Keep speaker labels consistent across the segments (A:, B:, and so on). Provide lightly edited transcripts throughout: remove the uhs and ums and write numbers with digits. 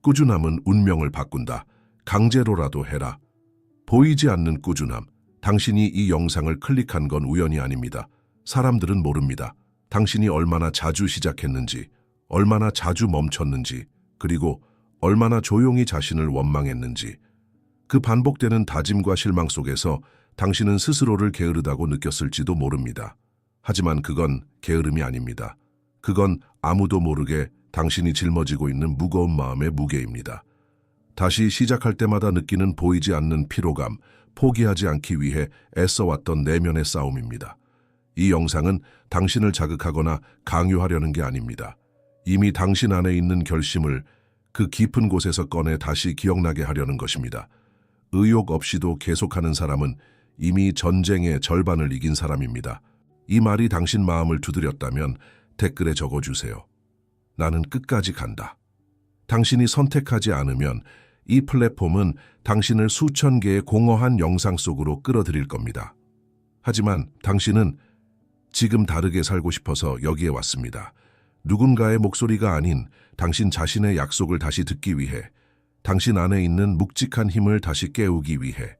A: 꾸준함은 운명을 바꾼다. 강제로라도 해라. 보이지 않는 꾸준함. 당신이 이 영상을 클릭한 건 우연이 아닙니다. 사람들은 모릅니다. 당신이 얼마나 자주 시작했는지, 얼마나 자주 멈췄는지, 그리고 얼마나 조용히 자신을 원망했는지. 그 반복되는 다짐과 실망 속에서 당신은 스스로를 게으르다고 느꼈을지도 모릅니다. 하지만 그건 게으름이 아닙니다. 그건 아무도 모르게 당신이 짊어지고 있는 무거운 마음의 무게입니다. 다시 시작할 때마다 느끼는 보이지 않는 피로감, 포기하지 않기 위해 애써왔던 내면의 싸움입니다. 이 영상은 당신을 자극하거나 강요하려는 게 아닙니다. 이미 당신 안에 있는 결심을 그 깊은 곳에서 꺼내 다시 기억나게 하려는 것입니다. 의욕 없이도 계속하는 사람은 이미 전쟁의 절반을 이긴 사람입니다. 이 말이 당신 마음을 두드렸다면 댓글에 적어주세요. 나는 끝까지 간다. 당신이 선택하지 않으면 이 플랫폼은 당신을 수천 개의 공허한 영상 속으로 끌어들일 겁니다. 하지만 당신은 지금 다르게 살고 싶어서 여기에 왔습니다. 누군가의 목소리가 아닌 당신 자신의 약속을 다시 듣기 위해, 당신 안에 있는 묵직한 힘을 다시 깨우기 위해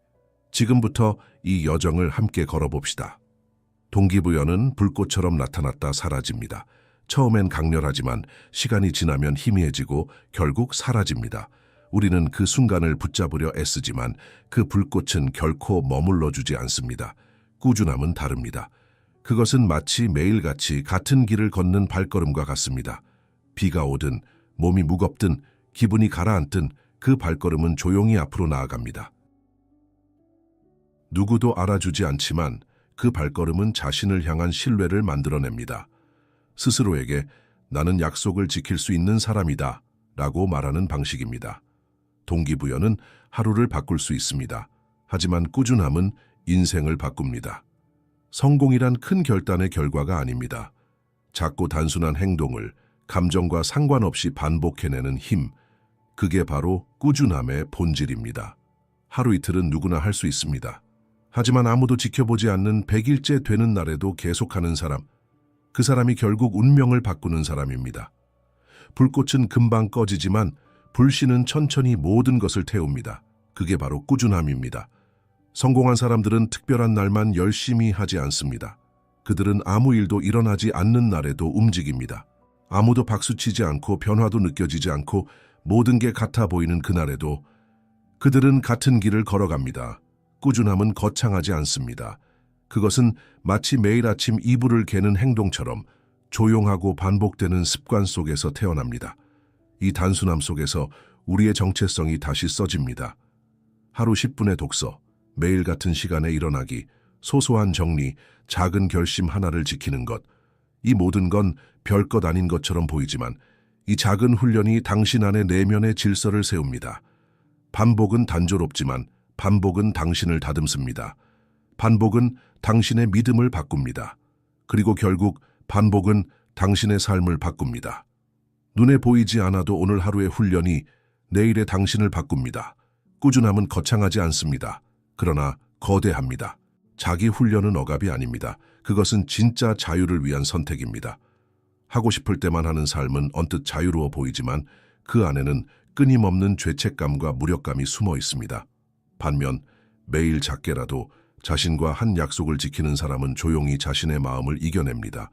A: 지금부터 이 여정을 함께 걸어봅시다. 동기부여는 불꽃처럼 나타났다 사라집니다. 처음엔 강렬하지만 시간이 지나면 희미해지고 결국 사라집니다. 우리는 그 순간을 붙잡으려 애쓰지만 그 불꽃은 결코 머물러주지 않습니다. 꾸준함은 다릅니다. 그것은 마치 매일같이 같은 길을 걷는 발걸음과 같습니다. 비가 오든 몸이 무겁든 기분이 가라앉든 그 발걸음은 조용히 앞으로 나아갑니다. 누구도 알아주지 않지만 그 발걸음은 자신을 향한 신뢰를 만들어냅니다. 스스로에게 나는 약속을 지킬 수 있는 사람이다 라고 말하는 방식입니다. 동기부여는 하루를 바꿀 수 있습니다. 하지만 꾸준함은 인생을 바꿉니다. 성공이란 큰 결단의 결과가 아닙니다. 작고 단순한 행동을 감정과 상관없이 반복해내는 힘, 그게 바로 꾸준함의 본질입니다. 하루 이틀은 누구나 할 수 있습니다. 하지만 아무도 지켜보지 않는 100일째 되는 날에도 계속하는 사람, 그 사람이 결국 운명을 바꾸는 사람입니다. 불꽃은 금방 꺼지지만 불씨는 천천히 모든 것을 태웁니다. 그게 바로 꾸준함입니다. 성공한 사람들은 특별한 날만 열심히 하지 않습니다. 그들은 아무 일도 일어나지 않는 날에도 움직입니다. 아무도 박수치지 않고 변화도 느껴지지 않고 모든 게 같아 보이는 그날에도 그들은 같은 길을 걸어갑니다. 꾸준함은 거창하지 않습니다. 그것은 마치 매일 아침 이불을 개는 행동처럼 조용하고 반복되는 습관 속에서 태어납니다. 이 단순함 속에서 우리의 정체성이 다시 써집니다. 하루 10분의 독서, 매일 같은 시간에 일어나기, 소소한 정리, 작은 결심 하나를 지키는 것. 이 모든 건 별것 아닌 것처럼 보이지만 이 작은 훈련이 당신 안의 내면의 질서를 세웁니다. 반복은 단조롭지만 반복은 당신을 다듬습니다. 반복은 당신의 믿음을 바꿉니다. 그리고 결국 반복은 당신의 삶을 바꿉니다. 눈에 보이지 않아도 오늘 하루의 훈련이 내일의 당신을 바꿉니다. 꾸준함은 거창하지 않습니다. 그러나 거대합니다. 자기 훈련은 억압이 아닙니다. 그것은 진짜 자유를 위한 선택입니다. 하고 싶을 때만 하는 삶은 언뜻 자유로워 보이지만 그 안에는 끊임없는 죄책감과 무력감이 숨어 있습니다. 반면 매일 작게라도 자신과 한 약속을 지키는 사람은 조용히 자신의 마음을 이겨냅니다.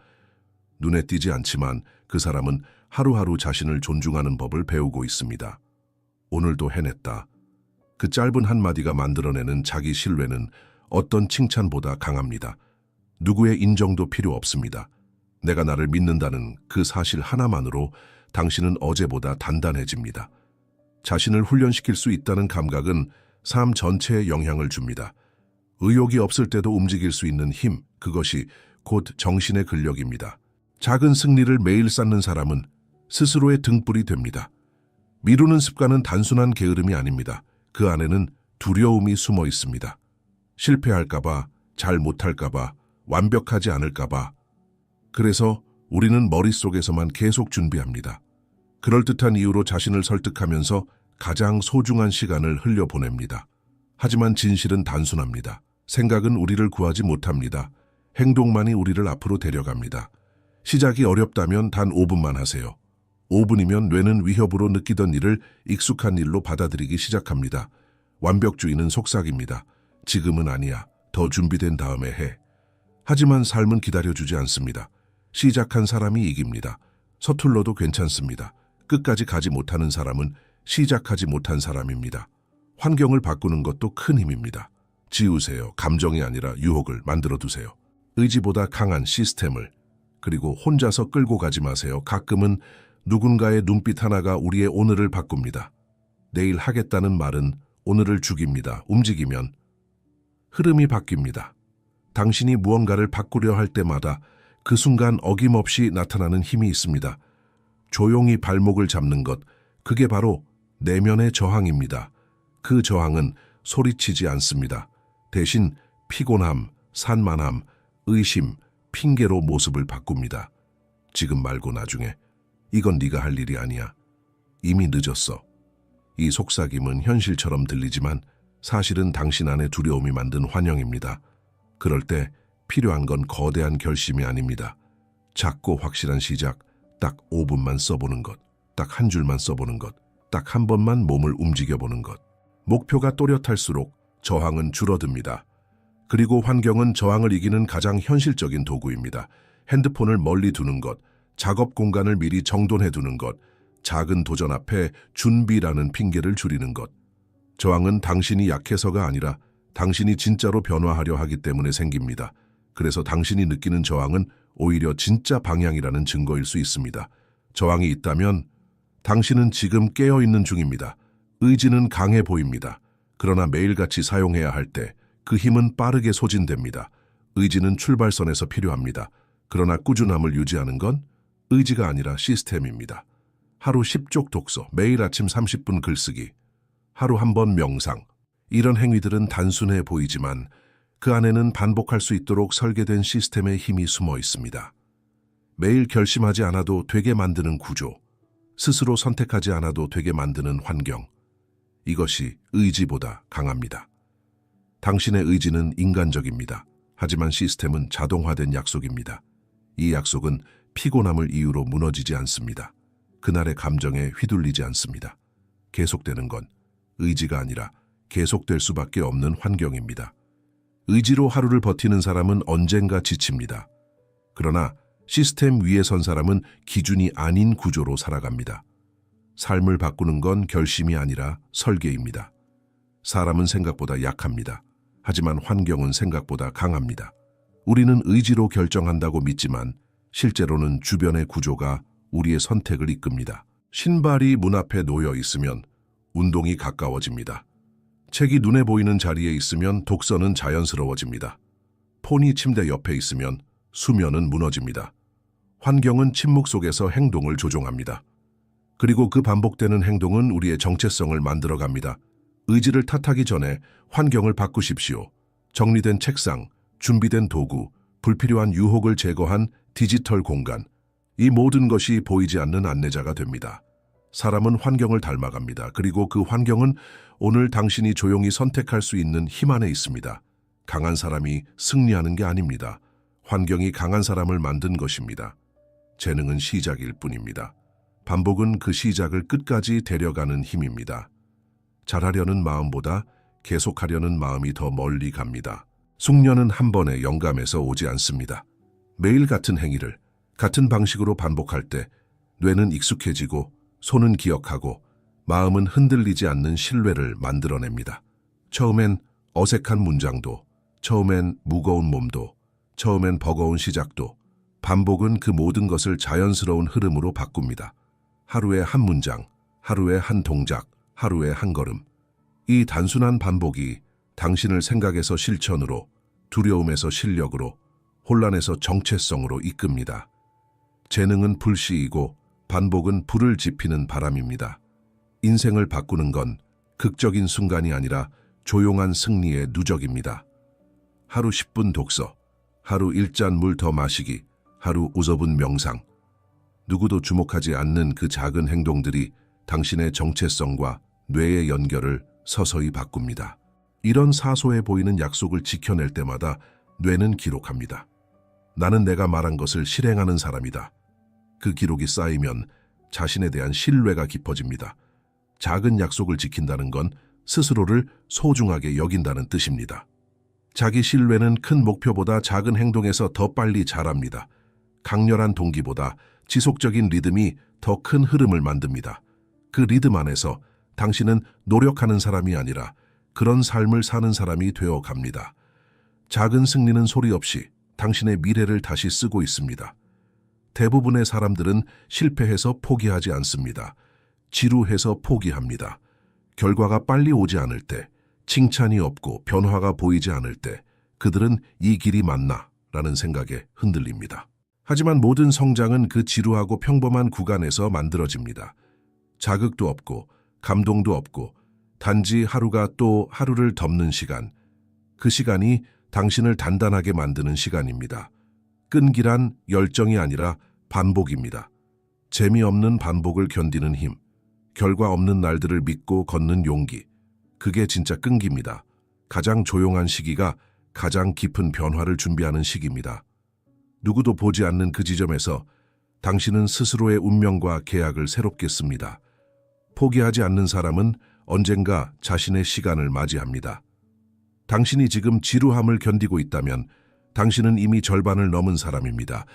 A: 눈에 띄지 않지만 그 사람은 하루하루 자신을 존중하는 법을 배우고 있습니다. 오늘도 해냈다. 그 짧은 한마디가 만들어내는 자기 신뢰는 어떤 칭찬보다 강합니다. 누구의 인정도 필요 없습니다. 내가 나를 믿는다는 그 사실 하나만으로 당신은 어제보다 단단해집니다. 자신을 훈련시킬 수 있다는 감각은 삶 전체에 영향을 줍니다. 의욕이 없을 때도 움직일 수 있는 힘, 그것이 곧 정신의 근력입니다. 작은 승리를 매일 쌓는 사람은 스스로의 등불이 됩니다. 미루는 습관은 단순한 게으름이 아닙니다. 그 안에는 두려움이 숨어 있습니다. 실패할까봐, 잘 못할까봐, 완벽하지 않을까봐. 그래서 우리는 머릿속에서만 계속 준비합니다. 그럴듯한 이유로 자신을 설득하면서 가장 소중한 시간을 흘려보냅니다. 하지만 진실은 단순합니다. 생각은 우리를 구하지 못합니다. 행동만이 우리를 앞으로 데려갑니다. 시작이 어렵다면 단 5분만 하세요. 5분이면 뇌는 위협으로 느끼던 일을 익숙한 일로 받아들이기 시작합니다. 완벽주의는 속삭입니다. 지금은 아니야. 더 준비된 다음에 해. 하지만 삶은 기다려주지 않습니다. 시작한 사람이 이깁니다. 서툴러도 괜찮습니다. 끝까지 가지 못하는 사람은 시작하지 못한 사람입니다. 환경을 바꾸는 것도 큰 힘입니다. 지우세요. 감정이 아니라 유혹을 만들어두세요. 의지보다 강한 시스템을. 그리고 혼자서 끌고 가지 마세요. 가끔은 누군가의 눈빛 하나가 우리의 오늘을 바꿉니다. 내일 하겠다는 말은 오늘을 죽입니다. 움직이면 흐름이 바뀝니다. 당신이 무언가를 바꾸려 할 때마다 그 순간 어김없이 나타나는 힘이 있습니다. 조용히 발목을 잡는 것, 그게 바로 내면의 저항입니다. 그 저항은 소리치지 않습니다. 대신 피곤함, 산만함, 의심, 핑계로 모습을 바꿉니다. 지금 말고 나중에. 이건 네가 할 일이 아니야. 이미 늦었어. 이 속삭임은 현실처럼 들리지만 사실은 당신 안에 두려움이 만든 환영입니다. 그럴 때 필요한 건 거대한 결심이 아닙니다. 작고 확실한 시작, 딱 5분만 써보는 것, 딱 한 줄만 써보는 것, 딱 한 번만 몸을 움직여보는 것. 목표가 또렷할수록 저항은 줄어듭니다. 그리고 환경은 저항을 이기는 가장 현실적인 도구입니다. 핸드폰을 멀리 두는 것, 작업 공간을 미리 정돈해두는 것, 작은 도전 앞에 준비라는 핑계를 줄이는 것. 저항은 당신이 약해서가 아니라 당신이 진짜로 변화하려 하기 때문에 생깁니다. 그래서 당신이 느끼는 저항은 오히려 진짜 방향이라는 증거일 수 있습니다. 저항이 있다면 당신은 지금 깨어있는 중입니다. 의지는 강해 보입니다. 그러나 매일같이 사용해야 할 때 그 힘은 빠르게 소진됩니다. 의지는 출발선에서 필요합니다. 그러나 꾸준함을 유지하는 건 의지가 아니라 시스템입니다. 하루 10쪽 독서, 매일 아침 30분 글쓰기, 하루 한 번 명상. 이런 행위들은 단순해 보이지만 그 안에는 반복할 수 있도록 설계된 시스템의 힘이 숨어 있습니다. 매일 결심하지 않아도 되게 만드는 구조, 스스로 선택하지 않아도 되게 만드는 환경. 이것이 의지보다 강합니다. 당신의 의지는 인간적입니다. 하지만 시스템은 자동화된 약속입니다. 이 약속은 피곤함을 이유로 무너지지 않습니다. 그날의 감정에 휘둘리지 않습니다. 계속되는 건 의지가 아니라 계속될 수밖에 없는 환경입니다. 의지로 하루를 버티는 사람은 언젠가 지칩니다. 그러나 시스템 위에 선 사람은 기준이 아닌 구조로 살아갑니다. 삶을 바꾸는 건 결심이 아니라 설계입니다. 사람은 생각보다 약합니다. 하지만 환경은 생각보다 강합니다. 우리는 의지로 결정한다고 믿지만 실제로는 주변의 구조가 우리의 선택을 이끕니다. 신발이 문 앞에 놓여 있으면 운동이 가까워집니다. 책이 눈에 보이는 자리에 있으면 독서는 자연스러워집니다. 폰이 침대 옆에 있으면 수면은 무너집니다. 환경은 침묵 속에서 행동을 조종합니다. 그리고 그 반복되는 행동은 우리의 정체성을 만들어갑니다. 의지를 탓하기 전에 환경을 바꾸십시오. 정리된 책상, 준비된 도구, 불필요한 유혹을 제거한 디지털 공간. 이 모든 것이 보이지 않는 안내자가 됩니다. 사람은 환경을 닮아갑니다. 그리고 그 환경은 오늘 당신이 조용히 선택할 수 있는 힘 안에 있습니다. 강한 사람이 승리하는 게 아닙니다. 환경이 강한 사람을 만든 것입니다. 재능은 시작일 뿐입니다. 반복은 그 시작을 끝까지 데려가는 힘입니다. 잘하려는 마음보다 계속하려는 마음이 더 멀리 갑니다. 숙련은 한 번의 영감에서 오지 않습니다. 매일 같은 행위를 같은 방식으로 반복할 때 뇌는 익숙해지고 손은 기억하고 마음은 흔들리지 않는 신뢰를 만들어냅니다. 처음엔 어색한 문장도, 처음엔 무거운 몸도, 처음엔 버거운 시작도, 반복은 그 모든 것을 자연스러운 흐름으로 바꿉니다. 하루에 한 문장, 하루에 한 동작, 하루에 한 걸음. 이 단순한 반복이 당신을 생각에서 실천으로, 두려움에서 실력으로, 혼란에서 정체성으로 이끕니다. 재능은 불씨이고 반복은 불을 지피는 바람입니다. 인생을 바꾸는 건 극적인 순간이 아니라 조용한 승리의 누적입니다. 하루 10분 독서, 하루 1잔 물 더 마시기, 하루 5분 명상. 누구도 주목하지 않는 그 작은 행동들이 당신의 정체성과 뇌의 연결을 서서히 바꿉니다. 이런 사소해 보이는 약속을 지켜낼 때마다 뇌는 기록합니다. 나는 내가 말한 것을 실행하는 사람이다. 그 기록이 쌓이면 자신에 대한 신뢰가 깊어집니다. 작은 약속을 지킨다는 건 스스로를 소중하게 여긴다는 뜻입니다. 자기 신뢰는 큰 목표보다 작은 행동에서 더 빨리 자랍니다. 강렬한 동기보다 지속적인 리듬이 더 큰 흐름을 만듭니다. 그 리듬 안에서 당신은 노력하는 사람이 아니라 그런 삶을 사는 사람이 되어 갑니다. 작은 승리는 소리 없이 당신의 미래를 다시 쓰고 있습니다. 대부분의 사람들은 실패해서 포기하지 않습니다. 지루해서 포기합니다. 결과가 빨리 오지 않을 때, 칭찬이 없고 변화가 보이지 않을 때 그들은 이 길이 맞나? 라는 생각에 흔들립니다. 하지만 모든 성장은 그 지루하고 평범한 구간에서 만들어집니다. 자극도 없고 감동도 없고 단지 하루가 또 하루를 덮는 시간. 그 시간이 당신을 단단하게 만드는 시간입니다. 끈기란 열정이 아니라 반복입니다. 재미없는 반복을 견디는 힘, 결과 없는 날들을 믿고 걷는 용기. 그게 진짜 끈기입니다. 가장 조용한 시기가 가장 깊은 변화를 준비하는 시기입니다. 누구도 보지 않는 그 지점에서 당신은 스스로의 운명과 계약을 새롭게 씁니다. 포기하지 않는 사람은 언젠가 자신의 시간을 맞이합니다. 당신이 지금 지루함을 견디고 있다면 당신은 이미 절반을 넘은 사람입니다.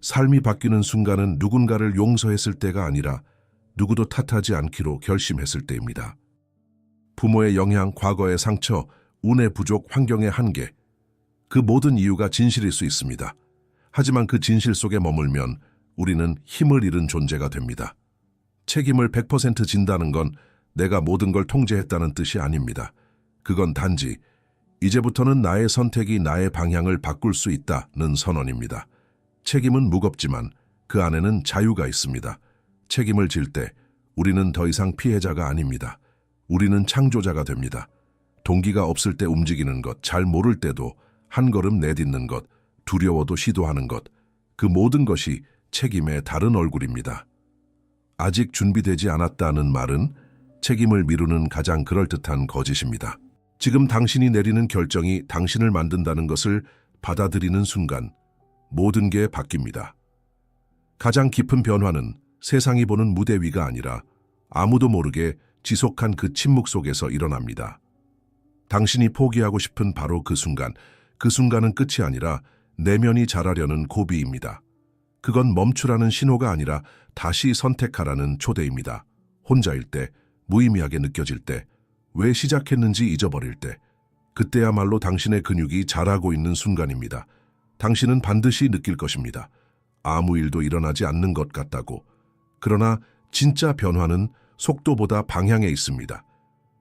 A: 삶이 바뀌는 순간은 누군가를 용서했을 때가 아니라 누구도 탓하지 않기로 결심했을 때입니다. 부모의 영향, 과거의 상처, 운의 부족, 환경의 한계. 그 모든 이유가 진실일 수 있습니다. 하지만 그 진실 속에 머물면 우리는 힘을 잃은 존재가 됩니다. 책임을 100% 진다는 건 내가 모든 걸 통제했다는 뜻이 아닙니다. 그건 단지 이제부터는 나의 선택이 나의 방향을 바꿀 수 있다는 선언입니다. 책임은 무겁지만 그 안에는 자유가 있습니다. 책임을 질 때 우리는 더 이상 피해자가 아닙니다. 우리는 창조자가 됩니다. 동기가 없을 때 움직이는 것, 잘 모를 때도 한 걸음 내딛는 것, 두려워도 시도하는 것, 그 모든 것이 책임의 다른 얼굴입니다. 아직 준비되지 않았다는 말은 책임을 미루는 가장 그럴듯한 거짓입니다. 지금 당신이 내리는 결정이 당신을 만든다는 것을 받아들이는 순간 모든 게 바뀝니다. 가장 깊은 변화는 세상이 보는 무대 위가 아니라 아무도 모르게 지속한 그 침묵 속에서 일어납니다. 당신이 포기하고 싶은 바로 그 순간은 끝이 아니라 내면이 자라려는 고비입니다. 그건 멈추라는 신호가 아니라 다시 선택하라는 초대입니다. 혼자일 때, 무의미하게 느껴질 때, 왜 시작했는지 잊어버릴 때, 그때야말로 당신의 근육이 자라고 있는 순간입니다. 당신은 반드시 느낄 것입니다. 아무 일도 일어나지 않는 것 같다고. 그러나 진짜 변화는 속도보다 방향에 있습니다.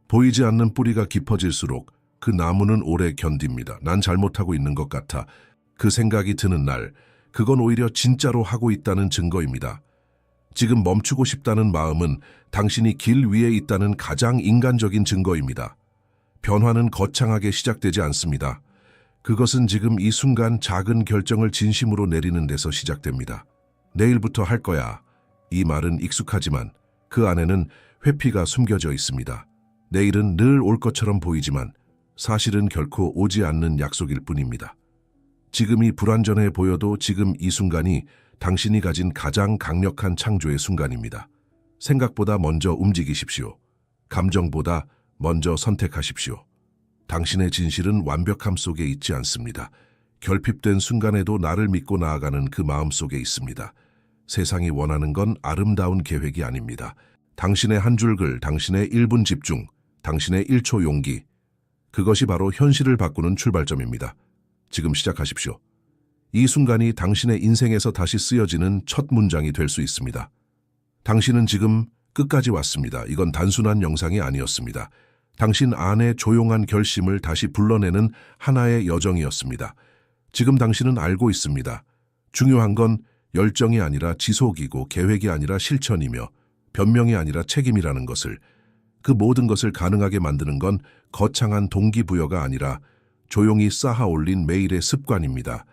A: 보이지 않는 뿌리가 깊어질수록 그 나무는 오래 견딥니다. 난 잘못하고 있는 것 같아. 그 생각이 드는 날, 그건 오히려 진짜로 하고 있다는 증거입니다. 지금 멈추고 싶다는 마음은 당신이 길 위에 있다는 가장 인간적인 증거입니다. 변화는 거창하게 시작되지 않습니다. 그것은 지금 이 순간 작은 결정을 진심으로 내리는 데서 시작됩니다. 내일부터 할 거야. 이 말은 익숙하지만 그 안에는 회피가 숨겨져 있습니다. 내일은 늘 올 것처럼 보이지만 사실은 결코 오지 않는 약속일 뿐입니다. 지금이 불완전해 보여도 지금 이 순간이 당신이 가진 가장 강력한 창조의 순간입니다. 생각보다 먼저 움직이십시오. 감정보다 먼저 선택하십시오. 당신의 진실은 완벽함 속에 있지 않습니다. 결핍된 순간에도 나를 믿고 나아가는 그 마음 속에 있습니다. 세상이 원하는 건 아름다운 계획이 아닙니다. 당신의 한 줄 글, 당신의 1분 집중, 당신의 1초 용기. 그것이 바로 현실을 바꾸는 출발점입니다. 지금 시작하십시오. 이 순간이 당신의 인생에서 다시 쓰여지는 첫 문장이 될 수 있습니다. 당신은 지금 끝까지 왔습니다. 이건 단순한 영상이 아니었습니다. 당신 안의 조용한 결심을 다시 불러내는 하나의 여정이었습니다. 지금 당신은 알고 있습니다. 중요한 건 열정이 아니라 지속이고 계획이 아니라 실천이며 변명이 아니라 책임이라는 것을, 그 모든 것을 가능하게 만드는 건 거창한 동기부여가 아니라 조용히 쌓아 올린 매일의 습관입니다.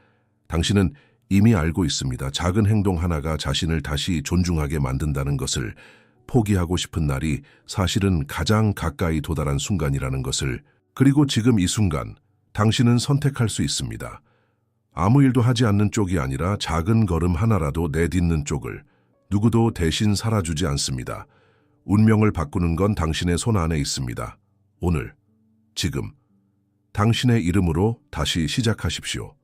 A: 당신은 이미 알고 있습니다. 작은 행동 하나가 자신을 다시 존중하게 만든다는 것을, 포기하고 싶은 날이 사실은 가장 가까이 도달한 순간이라는 것을. 그리고 지금 이 순간 당신은 선택할 수 있습니다. 아무 일도 하지 않는 쪽이 아니라 작은 걸음 하나라도 내딛는 쪽을. 누구도 대신 살아주지 않습니다. 운명을 바꾸는 건 당신의 손 안에 있습니다. 오늘, 지금, 당신의 이름으로 다시 시작하십시오.